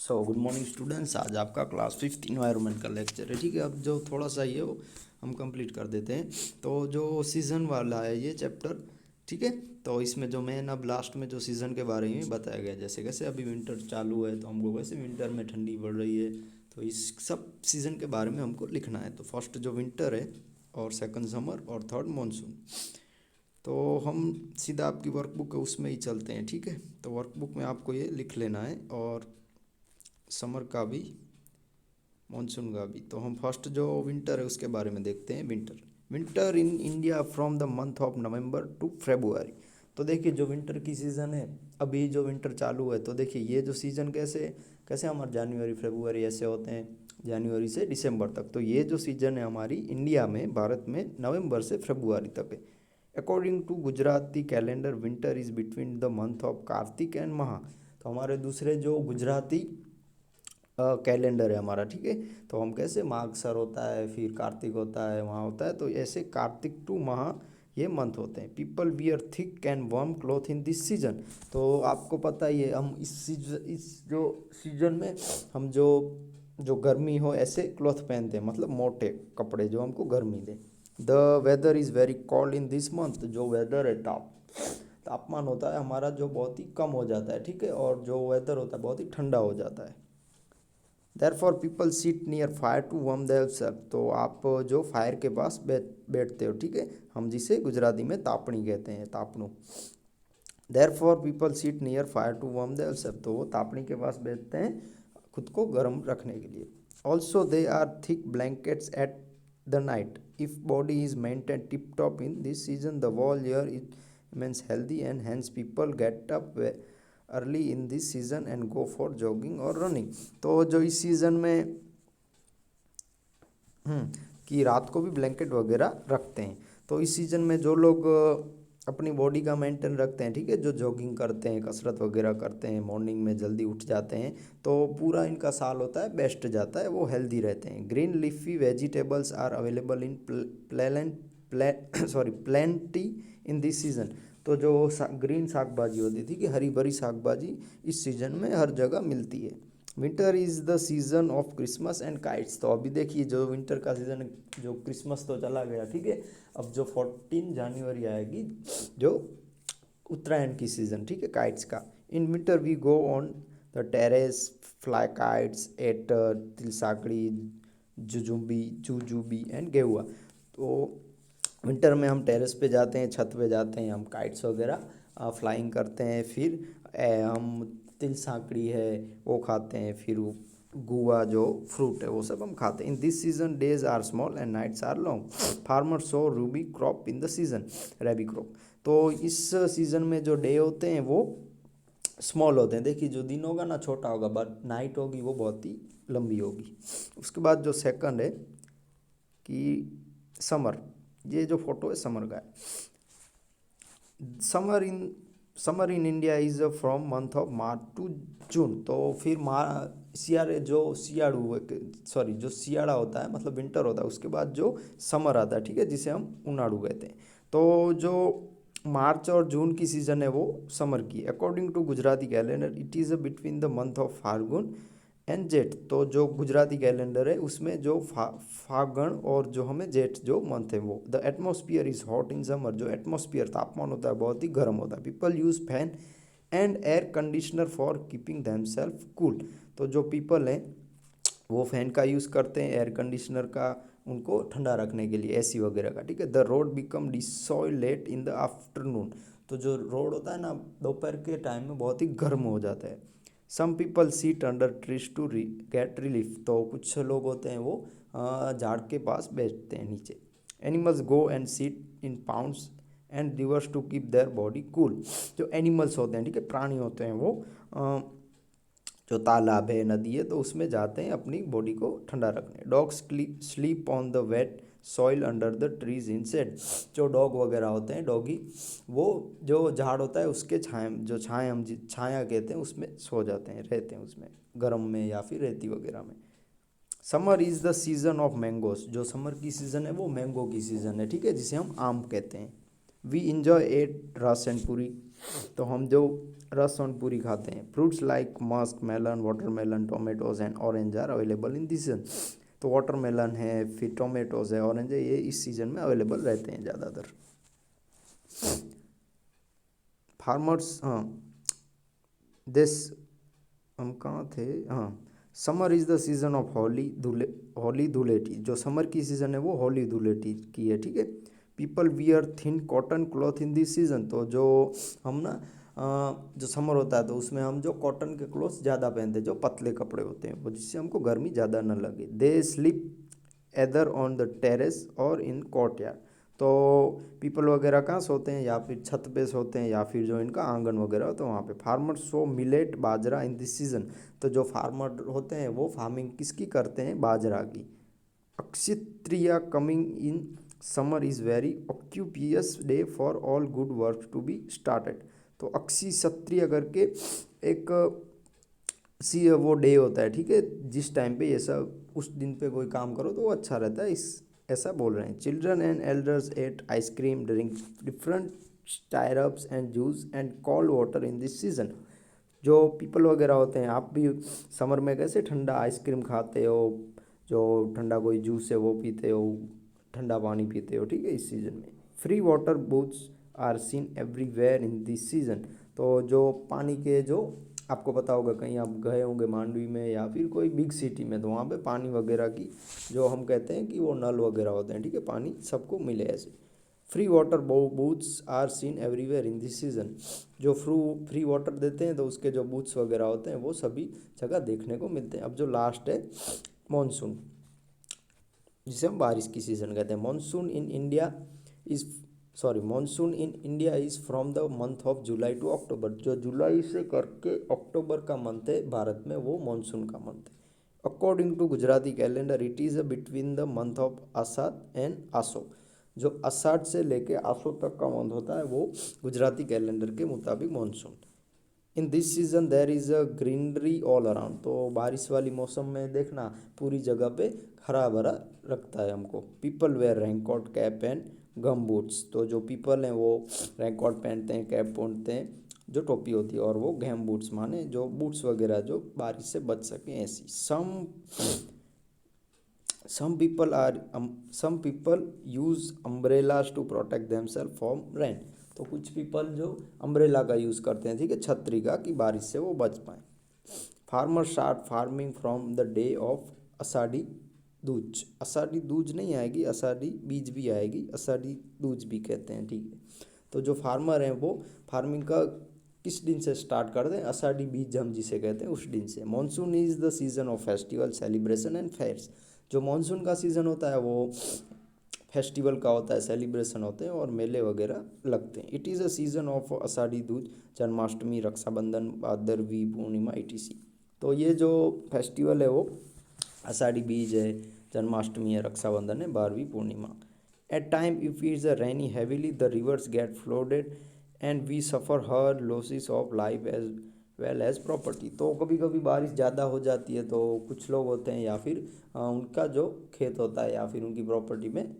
Good morning students. आज आपका class fifth environment का लेक्चर है। ठीक है, अब जो थोड़ा सा ये हो हम कंप्लीट कर देते हैं। तो जो सीज़न वाला है ये चैप्टर, ठीक है, तो इसमें जो मेन अब लास्ट में जो सीज़न के बारे में बताया गया, जैसे कैसे अभी विंटर चालू है तो हमको कैसे विंटर में ठंडी पड़ रही है, तो इस सब सीज़न के बारे में हमको लिखना है। तो फर्स्ट जो विंटर है, और सेकंड समर, और थर्ड मानसून। तो हम सीधा आपकी वर्कबुक है उसमें ही चलते हैं। ठीक है, तो वर्कबुक में आपको ये लिख लेना है, और समर का भी, मानसून का भी। तो हम फर्स्ट जो विंटर है उसके बारे में देखते हैं। Winter in India from the month of November to February. तो देखिए जो विंटर की सीज़न है, अभी जो विंटर चालू है, तो देखिए ये जो सीज़न कैसे कैसे हमारे जनवरी फरवरी ऐसे होते हैं, जनवरी से दिसंबर तक। तो ये जो सीज़न है हमारी इंडिया में, भारत में, नवंबर से फरवरी तक है। According to Gujarati calendar, winter is between the month of Kartik and Maha. तो हमारे दूसरे जो गुजराती कैलेंडर है हमारा, ठीक है, तो हम कैसे माघसर होता है, फिर कार्तिक होता है, वहाँ होता है, तो ऐसे कार्तिक टू महा ये मंथ होते हैं। People wear thick and warm cloth in this season. तो आपको पता ही है, हम इस जो सीजन में हम जो जो गर्मी हो ऐसे क्लॉथ पहनते हैं, मतलब मोटे कपड़े जो हमको गर्मी दे। The weather is very cold in this month. जो वेदर है, तापमान होता है हमारा जो बहुत ही कम हो जाता है, ठीक है, और जो वेदर होता है बहुत ही ठंडा हो जाता है। Therefore people sit near fire to warm themselves. तो आप जो फायर के पास बैठते हो, ठीक है, हम जिसे गुजराती में तापणी कहते हैं, तापणू। Therefore people sit near fire to warm themselves. तो वो तापणी के पास बैठते हैं खुद को गर्म रखने के लिए। Also they are thick blankets at the night. If body is maintain tip top in this season, the whole year is means healthy and hence people get up early in this season and go for jogging और running. तो जो इस season में कि रात को भी blanket वगैरह रखते हैं। तो इस सीज़न में जो लोग अपनी बॉडी का मेंटेन रखते हैं, ठीक है, जो जॉगिंग करते हैं, कसरत वगैरह करते हैं, मॉर्निंग में जल्दी उठ जाते हैं, तो पूरा इनका साल होता है बेस्ट जाता है, वो हेल्दी रहते हैं। Green leafy vegetables are available in plenty in this season. तो जो ग्रीन साग भाजी होती थी, कि हरी भरी साग भाजी इस सीज़न में हर जगह मिलती है। Winter is the season off Christmas and kites. तो अभी देखिए जो विंटर का सीज़न, जो क्रिसमस तो चला गया, ठीक है, अब जो 14 जनवरी आएगी, जो उत्तरायण की सीज़न, ठीक है, काइट्स का। In winter we go on the terrace, fly kites at tilsakri, jujube and gehua. तो विंटर में हम टेरेस पे जाते हैं, छत पे जाते हैं, हम काइट्स वगैरह फ्लाइंग करते हैं, फिर हम तिल सांकड़ी है वो खाते हैं, फिर गुआ जो फ्रूट है वो सब हम खाते हैं। In this season days are small and nights are long. Farmer sow rabi crop in the season, rabi crop. तो इस सीज़न में जो डे होते हैं वो स्मॉल होते हैं। देखिए जो दिन होगा ना छोटा होगा, बट नाइट होगी वो बहुत ही लंबी होगी। उसके बाद जो सेकंड है कि समर, ये जो फोटो है समर का है। Summer in summer in India is from month of March to June. तो फिर सियारे जो सियाड़ू सॉरी जो सियाड़ा होता है, मतलब विंटर होता है, उसके बाद जो समर आता है, ठीक है, जिसे हम उनाड़ू कहते हैं। तो जो मार्च और जून की सीज़न है वो समर की। According to Gujarati calendar it is between the month of Falgun and Jeth. तो जो गुजराती कैलेंडर है उसमें जो फागण और जो हमें जेठ जो मंथ है वो। The atmosphere is hot in summer. जो एटमॉस्फियर तापमान होता है बहुत ही गर्म होता है। People use fan and air conditioner for keeping them self cool. तो जो पीपल हैं वो फैन का यूज़ करते हैं, एयर कंडीशनर का उनको ठंडा रखने के लिए, एसी वगैरह का, ठीक है। The road become desolate in the afternoon. तो जो रोड होता है ना दोपहर के टाइम में बहुत ही गर्म हो जाता है। Some people sit under trees to get relief. तो कुछ लोग होते हैं वो झाड़ के पास बैठते हैं नीचे। Animals go and sit in ponds and rivers to keep their body cool. जो एनिमल्स होते हैं, ठीक है, प्राणी होते हैं, वो जो तालाब है, नदी है, तो उसमें जाते हैं अपनी बॉडी को ठंडा रखने। Dogs sleep on the wet soil under the trees in shade. जो डॉग वगैरह होते हैं, डॉगी, वो जो झाड़ होता है उसके जो छाया हम छाया कहते हैं उसमें सो जाते हैं, रहते हैं उसमें, गर्म में या फिर रेती वगैरह में। Summer is the season off mangoes. जो समर की सीज़न है वो मैंगो की सीज़न है, ठीक है, जिसे हम आम कहते हैं। We enjoy at ras and puri. तो हम जो रस और पूरी खाते हैं। Fruits like musk, melon, watermelon, tomatoes and orange are available in this season. तो वाटरमेलन है, फिर टोमेटोज है, ऑरेंज है, ये इस सीजन में अवेलेबल रहते हैं ज़्यादातर। फार्मर्स, हाँ, दिस, हम कहाँ थे, हाँ, summer is the season off Holi Dhuleti. जो समर की सीज़न है वो होली धुलेटी की है, ठीक है। People wear thin cotton cloth in this season. तो जो हम ना जो समर होता है तो उसमें हम जो कॉटन के क्लॉथ ज़्यादा पहनते हैं, जो पतले कपड़े होते हैं वो, जिससे हमको गर्मी ज़्यादा न लगे। They sleep either on the terrace और इन कोर्टयार्ड। तो पीपल वगैरह कहाँ सोते हैं, या फिर छत पे सोते हैं, या फिर जो इनका आंगन वगैरह हो तो वहाँ पे। Farmer so millet, bajra in this season. तो जो फार्मर होते हैं वो फार्मिंग किसकी करते हैं, बाजरा की। Akshaya Tritiya coming in summer is very auspicious day for all good work to be started. तो अक्षी क्षत्रिय करके एक सी वो डे होता है, ठीक है, जिस टाइम पे ये सब उस दिन पे कोई काम करो तो वो अच्छा रहता है, इस ऐसा बोल रहे हैं। Children and elders eat ice cream, drink different syrups and juice and cold water in this season. जो पीपल वगैरह होते हैं, आप भी समर में कैसे ठंडा आइसक्रीम खाते हो, जो ठंडा कोई जूस है वो पीते हो, ठंडा पानी पीते हो, ठीक है, इस सीज़न में। Free water booths are seen everywhere in this season. तो जो पानी के जो, आपको पता होगा कहीं आप गए होंगे मांडवी में या फिर कोई बिग सिटी में, तो वहाँ पे पानी वगैरह की जो हम कहते हैं कि वो नल वगैरह होते हैं, ठीक है, पानी सबको मिले ऐसे। Free water booths are seen everywhere in this season. जो फ्री वाटर देते हैं तो उसके जो बूथ्स वगैरह होते हैं वो सभी जगह देखने को मिलते हैं। अब जो लास्ट है मानसून, जिसे हम बारिश की सीज़न कहते हैं। Is monsoon in India is from the month of July to October. जो जुलाई से करके अक्टूबर का मंथ है भारत में, वो मानसून का मंथ है। According to Gujarati calendar it is between the month of Ashadh and Aso. जो आषाढ़ से लेके आसो तक का मंथ होता है वो गुजराती कैलेंडर के मुताबिक monsoon. In this season there is a greenery all around. तो बारिश वाली मौसम में देखना पूरी जगह पे हरा भरा रखता है हमको। People wear raincoat, cap and gum boots. तो जो पीपल हैं वो रेनकोट पहनते हैं, कैप पहनते हैं, जो टोपी होती है, और वो गम बूट्स माने जो बूट्स वगैरह जो बारिश से बच सकें ऐसी। Some people use umbrellas to protect themselves from rain. तो कुछ पीपल जो अम्ब्रेला का यूज़ करते हैं, ठीक है, छतरी का, कि बारिश से वो बच पाएँ। Farmer start farming from the day of Ashadhi Dooj. Ashadhi Dooj नहीं आएगी, अषाढ़ी बीज भी आएगी, अषाढ़ी दूज भी कहते हैं, ठीक है। तो जो फार्मर हैं वो फार्मिंग का किस दिन से स्टार्ट करते हैं, अषाढ़ी बीज हम जिसे कहते हैं उस दिन से। Monsoon is the season of festival, celebration and fairs. जो मानसून का सीज़न होता है वो फेस्टिवल का होता है, सेलिब्रेशन होते हैं और मेले वगैरह लगते हैं। It is a season of Ashadhi Dooj, Janmashtami, Raksha Bandhan, Bhadarvi Purnima etc। तो ये जो फेस्टिवल है वो आषाढ़ी बीज है, जन्माष्टमी है, रक्षाबंधन है, 12वीं Purnima. At time if it's a rainy heavily the rivers get flooded and we suffer हर losses of life as well as property. तो कभी कभी बारिश ज़्यादा हो जाती है तो कुछ लोग होते हैं या फिर उनका जो खेत होता है या फिर उनकी प्रॉपर्टी में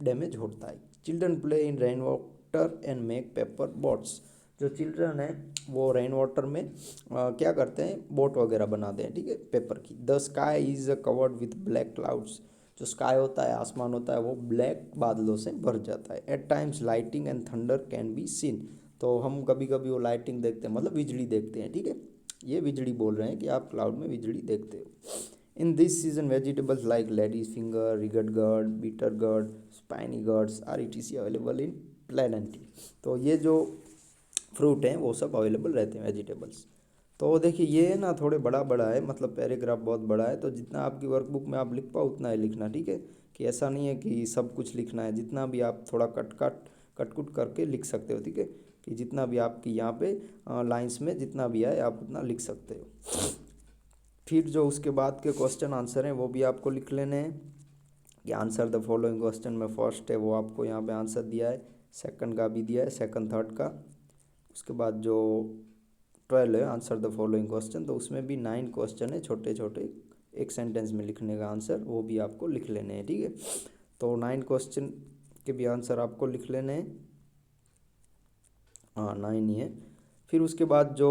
डैमेज होता है। Children play in rain water and make paper boats. जो चिल्ड्रन है वो रेन वाटर में क्या करते हैं, बोट वगैरह बनाते हैं, ठीक है, पेपर की। The sky is covered with black clouds. जो स्काई होता है, आसमान होता है, वो ब्लैक बादलों से भर जाता है। At times lighting and thunder can be seen. तो हम कभी कभी वो लाइटिंग देखते हैं, मतलब बिजली देखते हैं, ठीक है, ये बिजली बोल रहे हैं कि आप क्लाउड में बिजली देखते हो। In this season vegetables like ladies finger, रिगट gourd, bitter gourd, spiny gourds are etc available in plenty. तो ये जो फ्रूट हैं वो सब अवेलेबल रहते हैं, वेजिटेबल्स। तो देखिए ये ना थोड़े बड़ा बड़ा है, मतलब पैराग्राफ बहुत बड़ा है, तो जितना आपकी वर्कबुक में आप लिख पाओ उतना ही लिखना, ठीक है, कि ऐसा नहीं है कि सब कुछ लिखना है। जितना भी आप थोड़ा कट कुट करके लिख सकते हो, ठीक है, कि जितना भी आपकी यहाँ पे लाइंस में जितना भी आए आप उतना लिख सकते हो। फिर जो उसके बाद के क्वेश्चन आंसर हैं वो भी आपको लिख लेने हैं कि आंसर द फॉलोइंग क्वेश्चन में फर्स्ट है वो आपको यहाँ पे आंसर दिया है, सेकंड का भी दिया है, सेकंड थर्ड का। उसके बाद जो 12 है आंसर द फॉलोइंग क्वेश्चन, तो उसमें भी 9 क्वेश्चन है छोटे छोटे, एक सेंटेंस में लिखने का आंसर, वो भी आपको लिख लेने हैं, ठीक है। तो 9 क्वेश्चन के भी आंसर आपको लिख लेने हैं, हाँ 9 ही है। फिर उसके बाद जो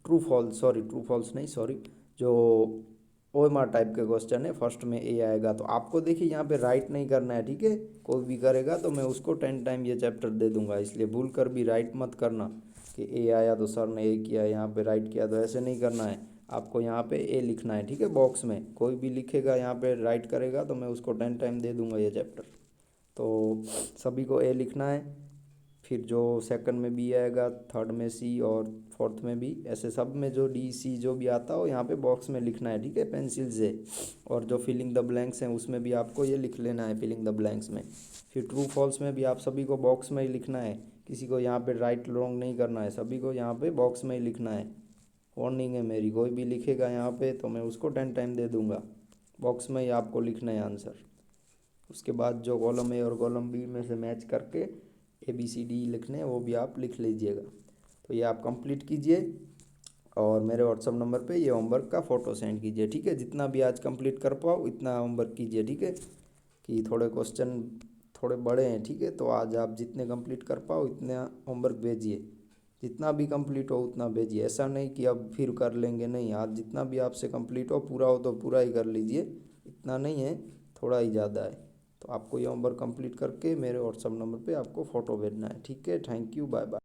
ट्रू फॉल्स नहीं, सॉरी, जो OMR टाइप के क्वेश्चन है, फर्स्ट में ए आएगा तो आपको देखिए यहाँ पे राइट नहीं करना है, ठीक है। कोई भी करेगा तो मैं उसको 10 टाइम ये चैप्टर दे दूंगा, इसलिए भूल कर भी राइट मत करना कि ए आया तो सर ने ए किया, यहाँ पे राइट किया, तो ऐसे नहीं करना है। आपको यहाँ पे ए लिखना है, ठीक है। बॉक्स में कोई भी लिखेगा यहाँ पे राइट करेगा तो मैं उसको 10 टाइम दे दूंगा ये चैप्टर। तो सभी को ए लिखना है। फिर जो सेकंड में बी आएगा, थर्ड में सी और फोर्थ में बी, ऐसे सब में जो डी सी जो भी आता हो यहाँ पे बॉक्स में लिखना है, ठीक है, पेंसिल से। और जो फिलिंग द ब्लैंक्स हैं उसमें भी आपको ये लिख लेना है फिलिंग द ब्लैंक्स में। फिर ट्रू फॉल्स में भी आप सभी को बॉक्स में ही लिखना है, किसी को यहाँ पे राइट रॉन्ग नहीं करना है, सभी को यहाँ पे बॉक्स में ही लिखना है। वार्निंग है मेरी, कोई भी लिखेगा यहाँ पे तो मैं उसको 10 टाइम दे दूंगा। बॉक्स में ही आपको लिखना है आंसर। उसके बाद जो कॉलम ए और कॉलम बी में से मैच करके ABCD लिखने हैं वो भी आप लिख लीजिएगा। तो ये आप कंप्लीट कीजिए और मेरे व्हाट्सअप नंबर पे ये होमवर्क का फ़ोटो सेंड कीजिए, ठीक है। जितना भी आज कंप्लीट कर पाओ इतना होमवर्क कीजिए, ठीक है। कि थोड़े क्वेश्चन थोड़े बड़े हैं, ठीक है, तो आज आप जितने कंप्लीट कर पाओ इतना होमवर्क भेजिए। जितना भी कंप्लीट हो उतना भेजिए, ऐसा नहीं कि अब फिर कर लेंगे, नहीं, आज जितना भी आपसे कंप्लीट हो, पूरा हो तो पूरा ही कर लीजिए। इतना नहीं है, थोड़ा ही ज़्यादा है। तो आपको ये होमवर्क कंप्लीट करके मेरे व्हाट्सअप नंबर पे आपको फ़ोटो भेजना है, ठीक है। Thank you, bye bye.